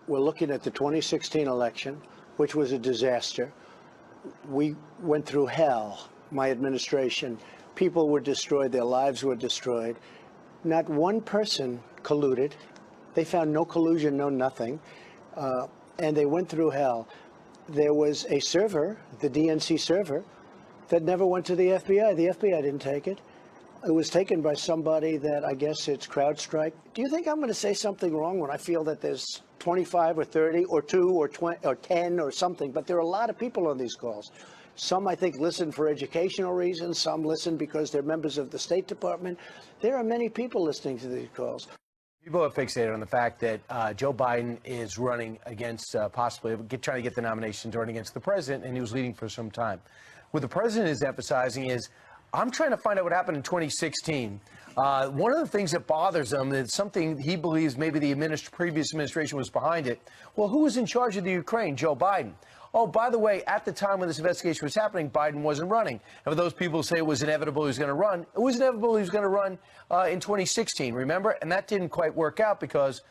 we're looking at the 2016 election, which was a disaster. We went through hell, my administration. People were destroyed, their lives were destroyed. Not one person colluded. They found no collusion, no nothing. And they went through hell. There was a server, the DNC server, that never went to the FBI. The FBI didn't take it. It was taken by somebody that I guess it's CrowdStrike. Do you think I'm going to say something wrong when I feel that there's 25 or 30 or 2 or 20 or 10 or something? But there are a lot of people on these calls. Some, I think, listen for educational reasons. Some listen because they're members of the State Department. There are many people listening to these calls. People are fixated on the fact that Joe Biden is running against possibly trying to get the nomination to run against the president, and he was leading for some time. What the president is emphasizing is, I'm trying to find out what happened in 2016. One of the things that bothers him is something he believes maybe the previous administration was behind it. Well, who was in charge of the Ukraine? Joe Biden. Oh, by the way, at the time when this investigation was happening, Biden wasn't running. And for those people who say it was inevitable he was going to run, it was inevitable he was going to run in 2016, remember? And that didn't quite work out because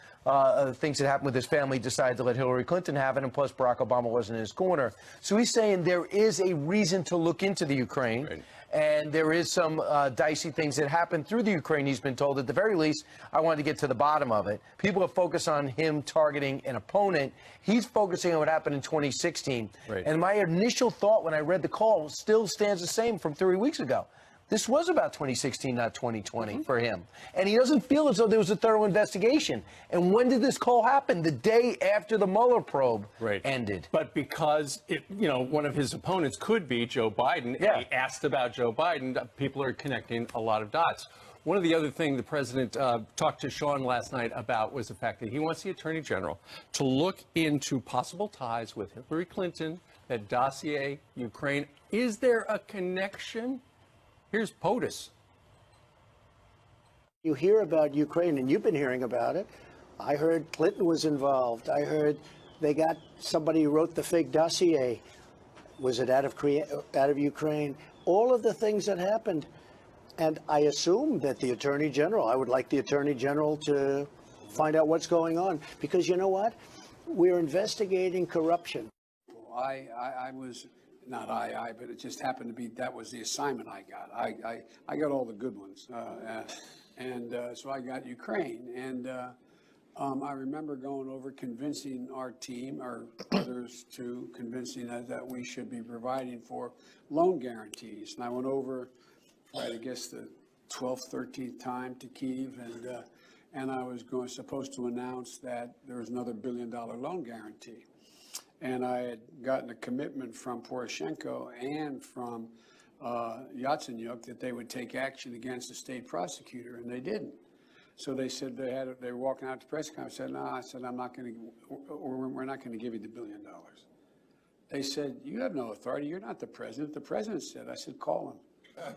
things that happened with his family decided to let Hillary Clinton have it, and plus Barack Obama wasn't in his corner. So he's saying there is a reason to look into the Ukraine. Right. And there is some dicey things that happened through the Ukraine, he's been told. At the very least, I wanted to get to the bottom of it. People are focused on him targeting an opponent. He's focusing on what happened in 2016. Right. And my initial thought when I read the call still stands the same from 3 weeks ago. This was about 2016, not 2020 for him. And he doesn't feel as though there was a thorough investigation. And when did this call happen? The day after the Mueller probe ended. But because, one of his opponents could be Joe Biden, and he asked about Joe Biden, people are connecting a lot of dots. One of the other things the president talked to Sean last night about was the fact that he wants the attorney general to look into possible ties with Hillary Clinton, that dossier, Ukraine. Is there a connection? Here's POTUS. You hear about Ukraine, and you've been hearing about it. I heard Clinton was involved. I heard they got somebody who wrote the fake dossier. Was it out of Ukraine? All of the things that happened. And I assume that the Attorney General, I would like the Attorney General to find out what's going on. Because you know what? We're investigating corruption. I was... Not but it just happened to be that was the assignment I got. I got all the good ones, so I got Ukraine, and I remember going over convincing our team or others to convincing us that we should be providing for loan guarantees. And I went over, I guess the 12th, 13th time to Kyiv, and I was supposed to announce that there was another $1 billion loan guarantee. And I had gotten a commitment from Poroshenko and from Yatsenyuk that they would take action against the state prosecutor, and they didn't. So they said they were walking out to press conference. I said, no, I said, we're not going to give you the $1 billion. They said, you have no authority. You're not the president. The president said. I said, call him.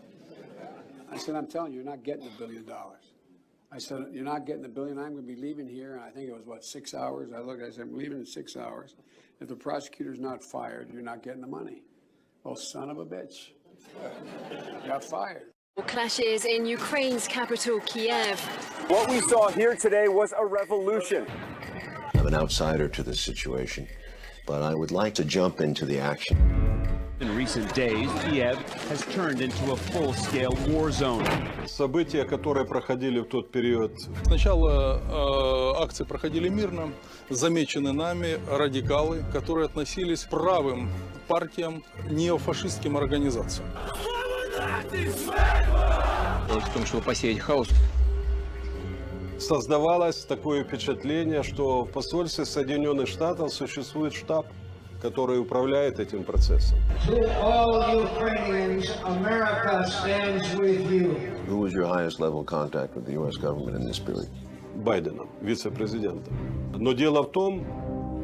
I said, I'm telling you, you're not getting the $1 billion. I said, you're not getting the $1 billion. I'm going to be leaving here. And I think it was, 6 hours? I said, I'm leaving in 6 hours. If the prosecutor's not fired, you're not getting the money. Well, son of a bitch. Got fired. Clashes in Ukraine's capital, Kiev. What we saw here today was a revolution. I'm an outsider to this situation, but I would like to jump into the action. In recent days, Kiev has turned into a full-scale war zone. События, которые проходили в тот период. Сначала акции проходили мирно. Замечены нами радикалы, которые относились к правым партиям, неофашистским организациям. В том, чтобы посеять хаос. Создавалось такое впечатление, что в посольстве Соединенных Штатов существует штаб, который управляет этим процессом. Who was your highest level contact with the U.S. government in this period? Байденом, вице-президентом. Но дело в том,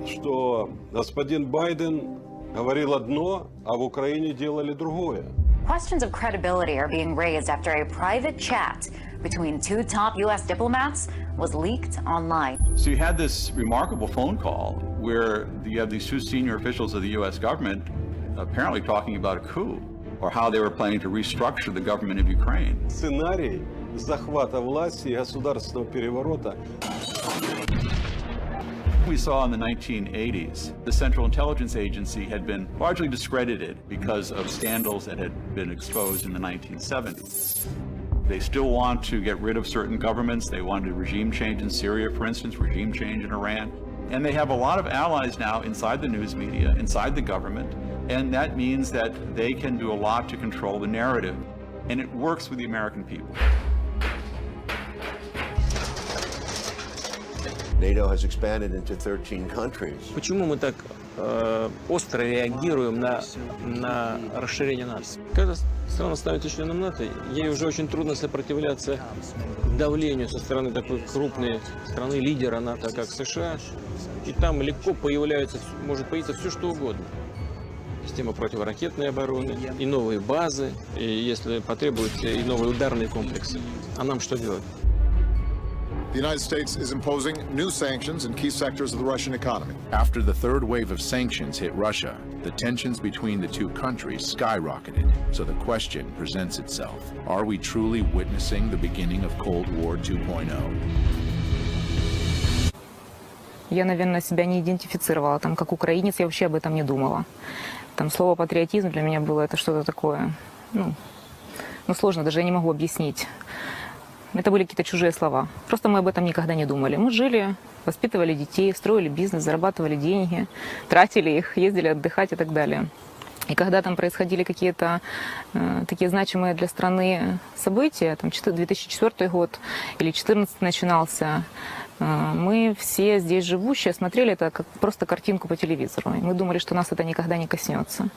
что господин Байден говорил одно, а в Украине делали другое. Questions of credibility are being raised after a private chat between two top U.S. diplomats was leaked online. So you had this remarkable phone call where you have these two senior officials of the U.S. government apparently talking about a coup or how they were planning to restructure the government of Ukraine. Сценарий захвата власти и государственного переворота. we saw in the 1980s, the Central Intelligence Agency had been largely discredited because of scandals that had been exposed in the 1970s. They still want to get rid of certain governments. They wanted regime change in Syria, for instance, regime change in Iran. And they have a lot of allies now inside the news media, inside the government, and that means that they can do a lot to control the narrative. And it works with the American people. NATO has expanded into 13 countries. Почему мы так остро реагируем на расширение НАТО? Когда страна становится членом НАТО, ей уже очень трудно сопротивляться давлению со стороны такой крупной страны, лидера НАТО, как США. И там легко может появиться все, что угодно. Система противоракетной обороны, и новые базы, и, если потребуется, и новые ударные комплексы. А нам что делать? The United States is imposing new sanctions in key sectors of the Russian economy. After the third wave of sanctions hit Russia, the tensions between the two countries skyrocketed. So the question presents itself. Are we truly witnessing the beginning of Cold War 2.0? Я, наверное, себя не идентифицировала. Там, как украинец, я вообще об этом не думала. Там слово патриотизм для меня было это что-то такое, сложно, даже я не могу объяснить. Это были какие-то чужие слова. Просто мы об этом никогда не думали. Мы жили, воспитывали детей, строили бизнес, зарабатывали деньги, тратили их, ездили отдыхать и так далее. И когда там происходили какие-то такие значимые для страны события, там 2004 год или 2014 начинался, мы все здесь живущие смотрели это как просто картинку по телевизору. И мы думали, что нас это никогда не коснется.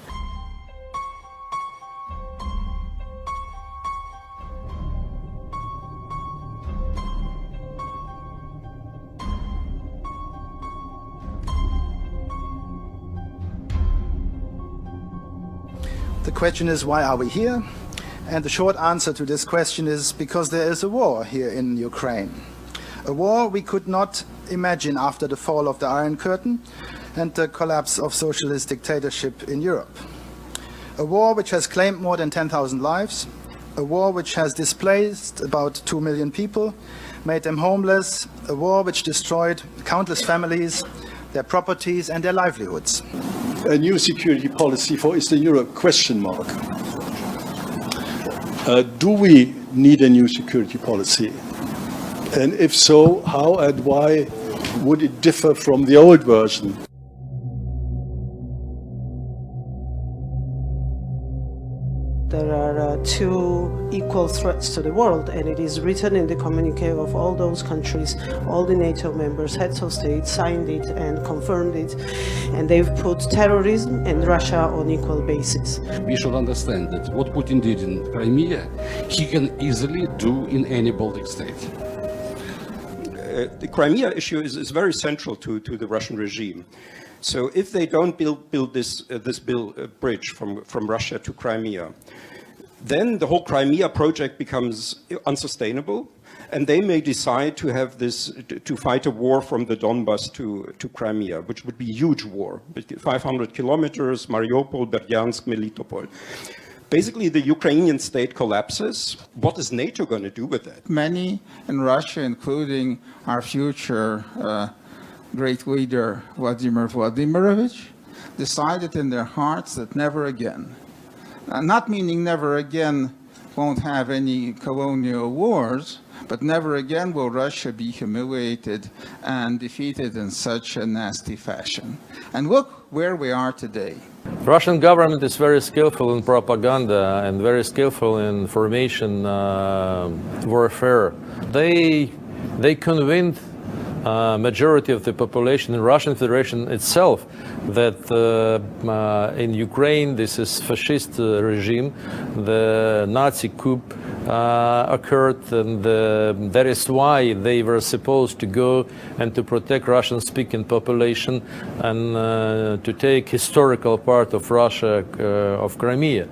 The question is, why are we here? And the short answer to this question is because there is a war here in Ukraine. A war we could not imagine after the fall of the Iron Curtain and the collapse of socialist dictatorship in Europe. A war which has claimed more than 10,000 lives. A war which has displaced about 2 million people, made them homeless. A war which destroyed countless families, their properties and their livelihoods. A new security policy for Eastern Europe, question mark. Do we need a new security policy? And if so, how and why would it differ from the old version? There are two equal threats to the world, and it is written in the communique of all those countries. All the NATO members, heads of state, signed it and confirmed it, and they've put terrorism and Russia on equal basis. We should understand that what Putin did in Crimea, he can easily do in any Baltic state. The Crimea issue is very central to the Russian regime. So if they don't build this bridge from Russia to Crimea, then the whole Crimea project becomes unsustainable, and they may decide to have to fight a war from the Donbas to Crimea, which would be a huge war, 500 kilometers, Mariupol, Berdyansk, Melitopol. Basically, the Ukrainian state collapses. What is NATO going to do with that? Many in Russia, including our future great leader Vladimir Vladimirovich, decided in their hearts that never again, not meaning never again won't have any colonial wars, but never again will Russia be humiliated and defeated in such a nasty fashion. And look where we are today. The Russian government is very skillful in propaganda and very skillful in information warfare. They convinced majority of the population in Russian Federation itself that in Ukraine this is fascist regime, the Nazi coup occurred, and that is why they were supposed to go and to protect Russian-speaking population and to take historical part of Russia, of Crimea.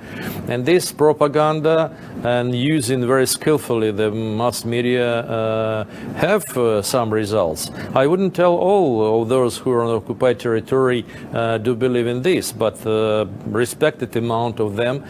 And this propaganda and using very skillfully the mass media have some results. I wouldn't tell all of those who are on occupied territory do believe in this, but respected amount of them.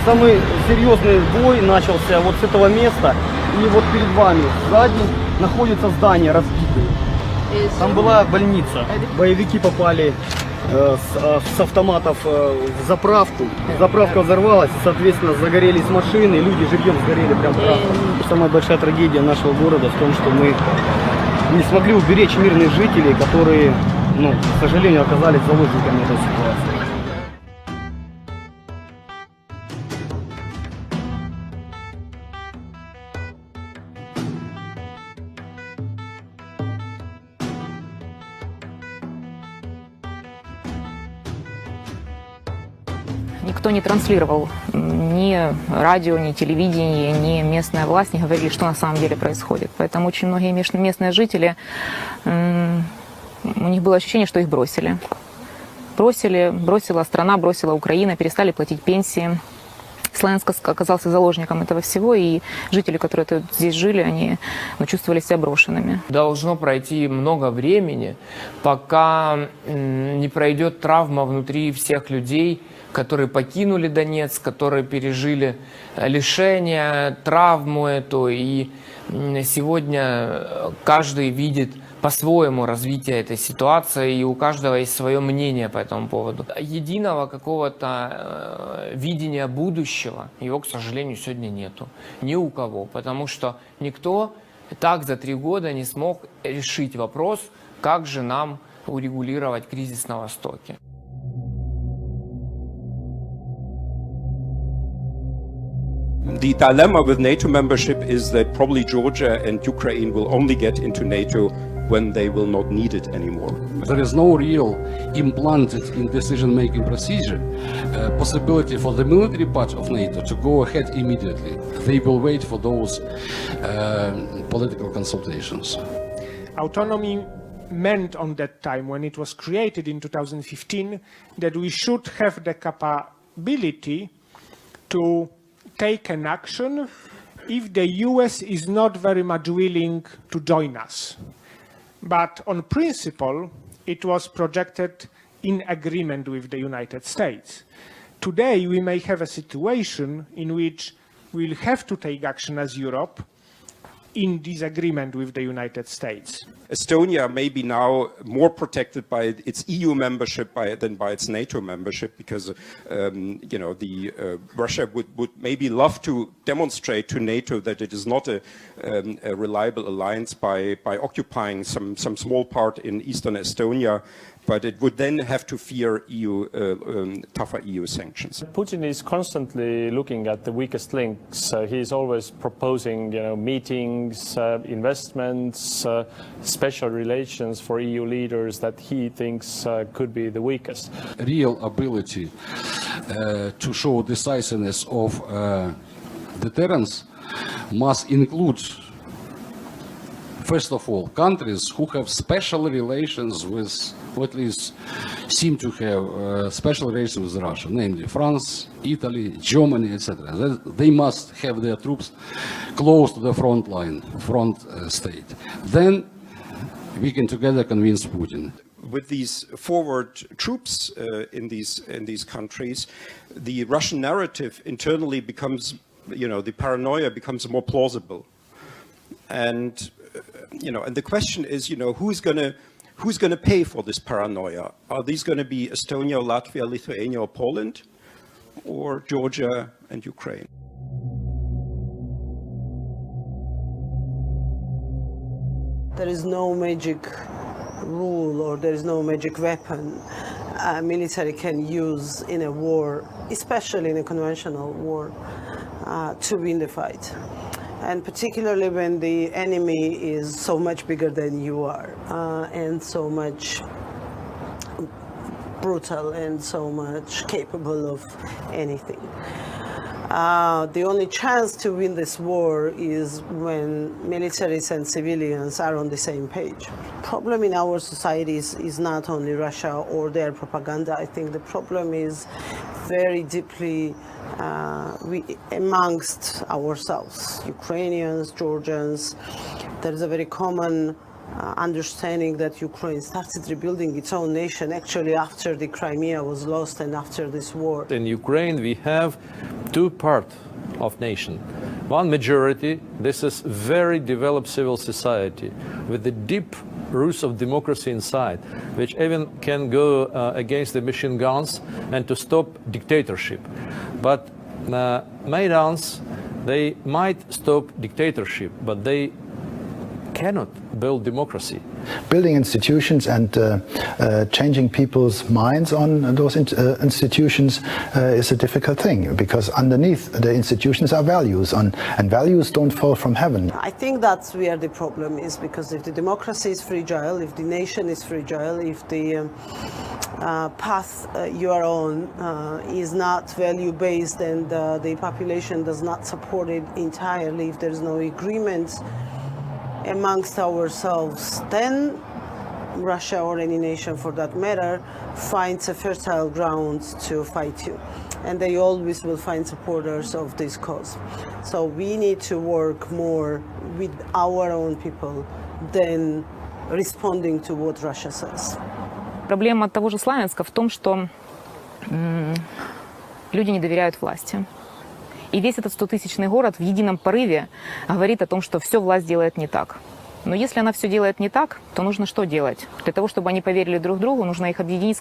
Самый серьезный бой начался вот с этого места. И вот перед вами сзади находится здание разбитое. Там была больница. Боевики попали с автоматов в заправку. Заправка взорвалась, соответственно, загорелись машины, люди живьем сгорели прям там. Самая большая трагедия нашего города в том, что мы не смогли уберечь мирных жителей, которые, к сожалению, оказались заложниками этой ситуации. Никто не транслировал, ни радио, ни телевидение, ни местная власть не говорили, что на самом деле происходит. Поэтому очень многие местные жители, у них было ощущение, что их бросили. Бросила страна, бросила Украина, перестали платить пенсии. Славянск оказался заложником этого всего, и жители, которые здесь жили, они чувствовали себя брошенными. Должно пройти много времени, пока не пройдет травма внутри всех людей, которые покинули Донецк, которые пережили лишение, травму эту. И сегодня каждый видит по-своему развитие этой ситуации, и у каждого есть свое мнение по этому поводу. Единого какого-то видения будущего, его, к сожалению, сегодня нету. Ни у кого. Потому что никто так за 3 года не смог решить вопрос, как же нам урегулировать кризис на Востоке. The dilemma with NATO membership is that probably Georgia and Ukraine will only get into NATO when they will not need it anymore. There is no real implanted in decision-making procedure possibility for the military part of NATO to go ahead immediately. They will wait for those political consultations. Autonomy meant on that time, when it was created in 2015, that we should have the capability to take an action if the US is not very much willing to join us. But on principle, it was projected in agreement with the United States. Today, we may have a situation in which we'll have to take action as Europe in disagreement with the United States. Estonia may be now more protected by its EU membership than by its NATO membership, because Russia would maybe love to demonstrate to NATO that it is not a reliable alliance by occupying some small part in eastern Estonia. But it would then have to fear tougher EU sanctions. Putin is constantly looking at the weakest links. He's always proposing, meetings, investments, special relations for EU leaders that he thinks could be the weakest. Real ability to show decisiveness of deterrence must include, first of all, countries who have special relations with, or at least seem to have special relations with Russia, namely France, Italy, Germany, etc. They must have their troops close to the front line, front state. Then we can together convince Putin. With these forward troops in these countries, the Russian narrative internally becomes, the paranoia becomes more plausible. And and the question is, who's going to pay for this paranoia? Are these going to be Estonia, Latvia, Lithuania, or Poland, or Georgia and Ukraine? There is no magic rule, or there is no magic weapon a military can use in a war, especially in a conventional war, to win the fight. And particularly when the enemy is so much bigger than you are, and so much brutal and so much capable of anything. The only chance to win this war is when militaries and civilians are on the same page. The problem in our societies is not only Russia or their propaganda. I think the problem is very deeply amongst ourselves, Ukrainians, Georgians. There is a very common understanding that Ukraine started rebuilding its own nation actually after the Crimea was lost and after this war. In Ukraine, we have two parts of nation. One majority, this is very developed civil society with the deep roots of democracy inside, which even can go against the machine guns and to stop dictatorship. But Maidans, they might stop dictatorship, but they cannot build democracy. Building institutions and changing people's minds on those institutions is a difficult thing, because underneath the institutions are values, and values don't fall from heaven. I think that's where the problem is, because if the democracy is fragile, if the nation is fragile, if the path you are on is not value-based and the population does not support it entirely, if there's no agreement amongst ourselves, then Russia, or any nation for that matter, finds a fertile ground to fight you. And they always will find supporters of this cause. So we need to work more with our own people than responding to what Russia says. Проблема того же Славянска в том, что люди не доверяют власти. И весь этот 100-тысячный город в едином порыве говорит о том, что все власть делает не так. Но если она все делает не так, то нужно что делать? Для того, чтобы они поверили друг другу, нужно их объединить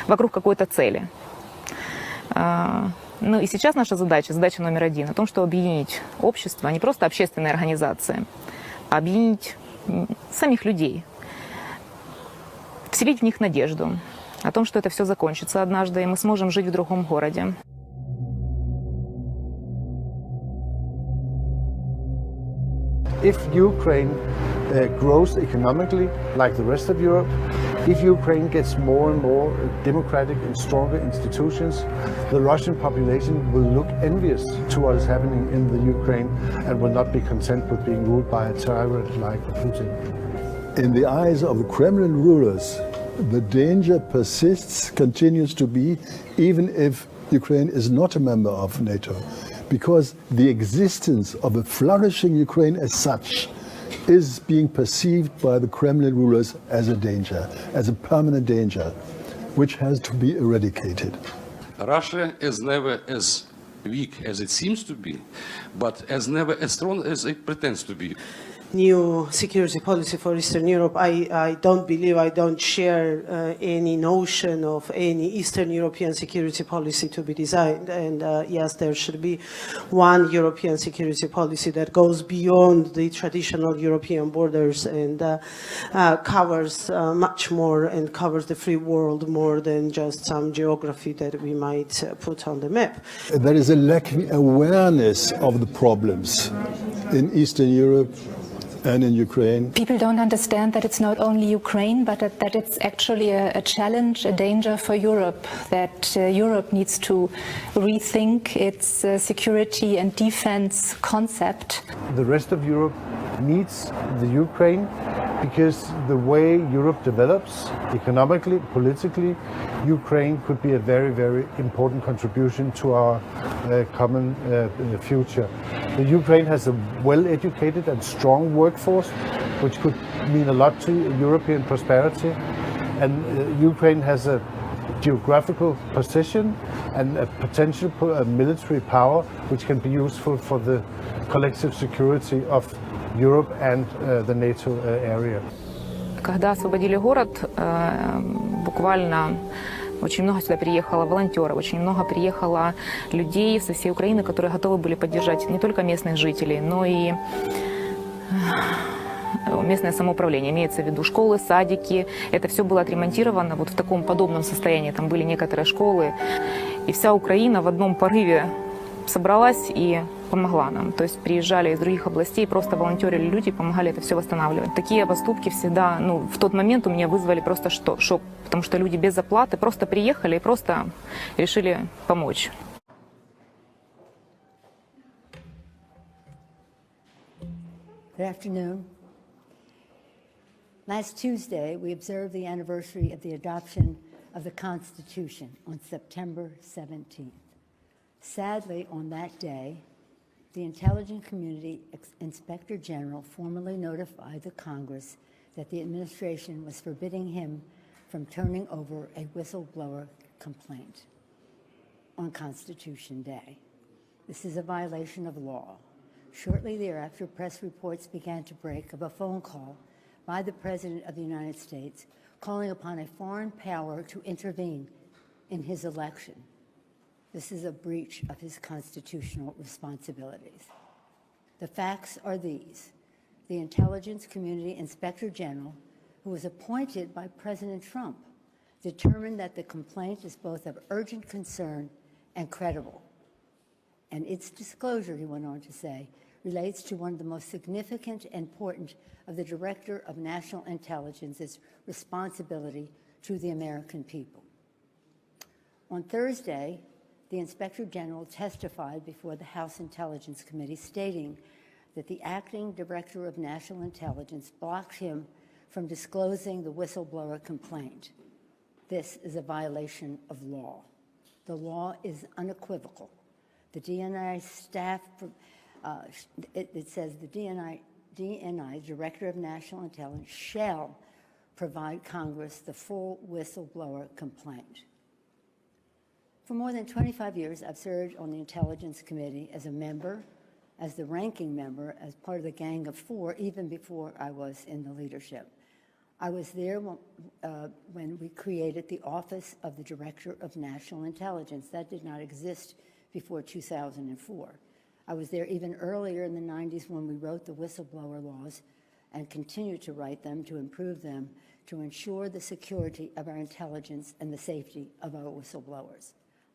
вокруг какой-то цели. Ну и сейчас наша задача номер один, о том, чтобы объединить общество, а не просто общественные организации, а объединить самих людей, вселить в них надежду о том, что это все закончится однажды, и мы сможем жить в другом городе. If Ukraine grows economically like the rest of Europe, if Ukraine gets more and more democratic and stronger institutions, the Russian population will look envious to what is happening in the Ukraine and will not be content with being ruled by a tyrant like Putin. In the eyes of the Kremlin rulers, the danger persists, continues to be, even if Ukraine is not a member of NATO. Because the existence of a flourishing Ukraine as such is being perceived by the Kremlin rulers as a danger, as a permanent danger, which has to be eradicated. Russia is never as weak as it seems to be, but as never as strong as it pretends to be. New security policy for Eastern Europe, I don't share any notion of any Eastern European security policy to be designed. And yes, there should be one European security policy that goes beyond the traditional European borders and covers much more and covers the free world more than just some geography that we might put on the map. There is a lacking awareness of the problems in Eastern Europe and in Ukraine. People don't understand that it's not only Ukraine, but that it's actually a challenge, a danger for Europe, that Europe needs to rethink its security and defense concept. The rest of Europe needs the Ukraine because the way Europe develops economically, politically, Ukraine could be a very, very important contribution to our common future. The Ukraine has a well-educated and strong workforce, which could mean a lot to European prosperity. And Ukraine has a geographical position and a potential military power, which can be useful for the collective security of Europe and the NATO area. Когда освободили город, буквально очень много сюда приехало волонтеров, очень много приехало людей со всей Украины, которые готовы были поддержать не только местных жителей, но и местное самоуправление. Имеется в виду школы, садики. Это все было отремонтировано вот в таком подобном состоянии. Там были некоторые школы. И вся Украина в одном порыве собралась и помогла нам. То есть приезжали из других областей, просто волонтерили люди, помогали это все восстанавливать. Такие поступки всегда, в тот момент у меня вызвали просто шок, потому что люди без оплаты просто приехали и просто решили помочь. Good afternoon. Last Tuesday, we observed the anniversary of the adoption of the Constitution on September 17th. Sadly, on that day, The Intelligence Community Inspector General formally notified the Congress that the administration was forbidding him from turning over a whistleblower complaint on Constitution Day. This is a violation of law. Shortly thereafter, press reports began to break of a phone call by the President of the United States calling upon a foreign power to intervene in his election. This is a breach of his constitutional responsibilities. The facts are these. The Intelligence Community Inspector General, who was appointed by President Trump, determined that the complaint is both of urgent concern and credible. And its disclosure, he went on to say, relates to one of the most significant and important of the Director of National Intelligence's responsibility to the American people. On Thursday, the Inspector General testified before the House Intelligence Committee stating that the acting Director of National Intelligence blocked him from disclosing the whistleblower complaint. This is a violation of law. The law is unequivocal. The DNI staff, it says the DNI, Director of National Intelligence, shall provide Congress the full whistleblower complaint. For more than 25 years, I've served on the Intelligence Committee as a member, as the ranking member, as part of the Gang of Four, even before I was in the leadership. I was there when we created the Office of the Director of National Intelligence. That did not exist before 2004. I was there even earlier in the 90s when we wrote the whistleblower laws and continue to write them to improve them to ensure the security of our intelligence and the safety of our whistleblowers.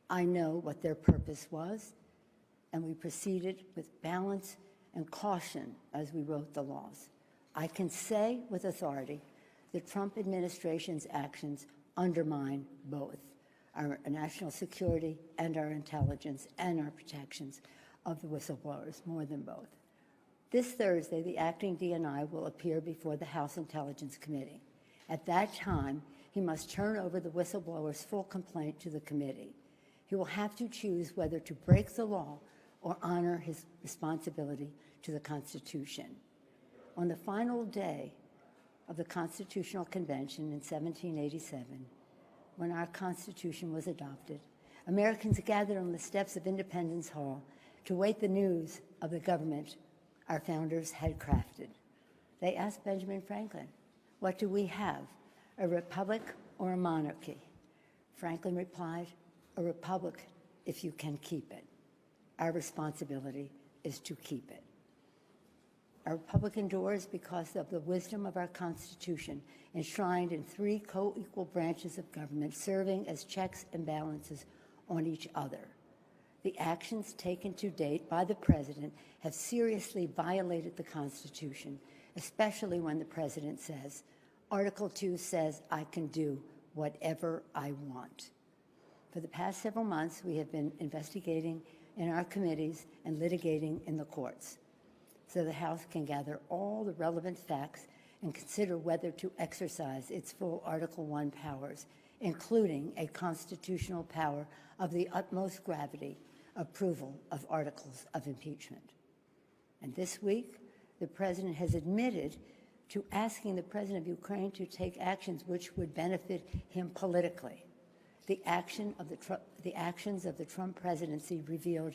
I know what their purpose was, and we proceeded with balance and caution as we wrote the laws. I can say with authority the Trump administration's actions undermine both our national security and our intelligence and our protections of the whistleblowers, more than both. This Thursday, the acting DNI will appear before the House Intelligence Committee. At that time, he must turn over the whistleblower's full complaint to the committee. He will have to choose whether to break the law or honor his responsibility to the Constitution. On the final day of the Constitutional Convention in 1787, when our Constitution was adopted, Americans gathered on the steps of Independence Hall to await the news of the government our founders had crafted. They asked Benjamin Franklin, "What do we have, a republic or a monarchy?" Franklin replied, "A republic if you can keep it." Our responsibility is to keep it. Our republic endures because of the wisdom of our Constitution, enshrined in three co-equal branches of government, serving as checks and balances on each other. The actions taken to date by the President have seriously violated the Constitution, especially when the President says, Article 2 says I can do whatever I want. For the past several months, we have been investigating in our committees and litigating in the courts, so the House can gather all the relevant facts and consider whether to exercise its full Article 1 powers, including a constitutional power of the utmost gravity, approval of articles of impeachment. And this week, the President has admitted to asking the President of Ukraine to take actions which would benefit him politically. The actions of the Trump presidency revealed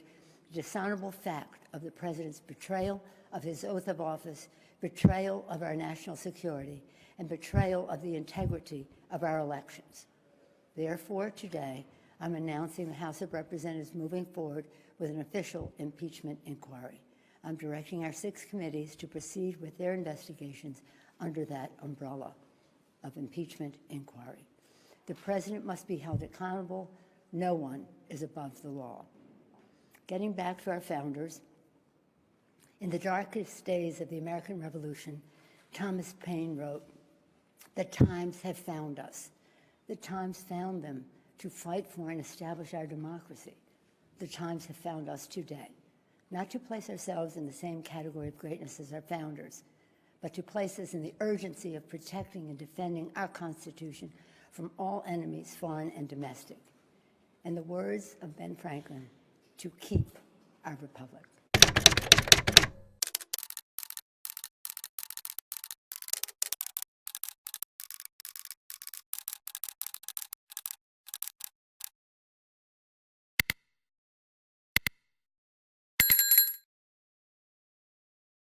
the dishonorable fact of the President's betrayal of his oath of office, betrayal of our national security, and betrayal of the integrity of our elections. Therefore, today, I'm announcing the House of Representatives moving forward with an official impeachment inquiry. I'm directing our 6 committees to proceed with their investigations under that umbrella of impeachment inquiry. The President must be held accountable. No one is above the law. Getting back to our founders, in the darkest days of the American Revolution, Thomas Paine wrote, "The times have found us. The times found them to fight for and establish our democracy. The times have found us today, not to place ourselves in the same category of greatness as our founders, but to place us in the urgency of protecting and defending our Constitution from all enemies, foreign and domestic." In the words of Ben Franklin, to keep our republic.